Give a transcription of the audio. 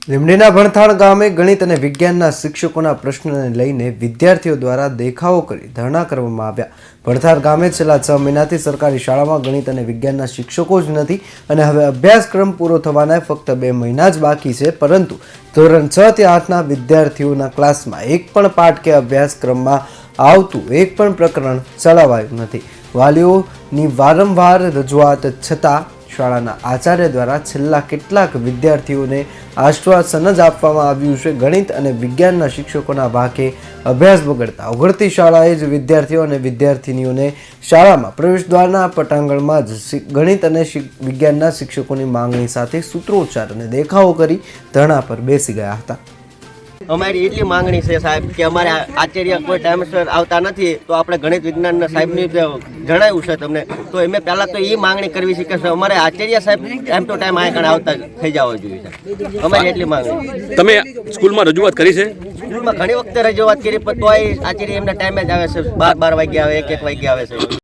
લીંબડીના ભણથાણ ગામે ગણિત અને વિજ્ઞાનના શિક્ષકોના પ્રશ્નને લઈને વિદ્યાર્થીઓ દ્વારા દેખાવો કરી ધરણા કરવામાં આવ્યા. ભણથાણ ગામે છેલ્લા 6 મહિનાથી સરકારી શાળામાં ગણિત અને વિજ્ઞાનના શિક્ષકો જ નથી અને હવે અભ્યાસક્રમ પૂરો થવાના ફક્ત 2 મહિના જ બાકી છે, પરંતુ ધોરણ 6 થી 8ના વિદ્યાર્થીઓના ક્લાસમાં એક પણ પાઠ કે અભ્યાસક્રમમાં આવતું એક પણ પ્રકરણ ચલાવાયું નથી. વાલીઓની વારંવાર રજૂઆત છતાં શાળાના આચાર્ય દ્વારા છેલ્લા કેટલાક વિદ્યાર્થીઓને આશ્વાસન જ આપવામાં આવ્યું છે. ગણિત અને વિજ્ઞાનના શિક્ષકોના વાંકે અભ્યાસ બગડતા ઉઘડતી શાળાએ જ વિદ્યાર્થીઓ અને વિદ્યાર્થિનીઓને શાળામાં પ્રવેશદ્વારના પટાંગણમાં જ ગણિત અને વિજ્ઞાનના શિક્ષકોની માંગણી સાથે સૂત્રોચ્ચાર અને દેખાવો કરી ધરણા પર બેસી ગયા હતા. અમારી એટલી માંગણી છે સાહેબ કે અમારે આચાર્ય કોઈ ટાઈમસર આવતા નથી, તો આપણે ગણિત વિજ્ઞાનના સાહેબની જણાવ્યું છે તમને, તો એમે પહેલાં તો એ માંગણી કરવી છે કે અમારે આચાર્ય સાહેબ ટાઈમ ટુ ટાઈમ અહીંયા આવતા થઈ જવા જોઈએ. અમારી એટલી માંગણી. તમે સ્કૂલમાં રજૂઆત કરી છે? સ્કૂલમાં ઘણી વખતે રજૂઆત કરી, પણ તોય આચાર્ય એમના ટાઈમે જ આવે છે, 12 વાગ્યે આવે, 1 વાગ્યે આવે છે.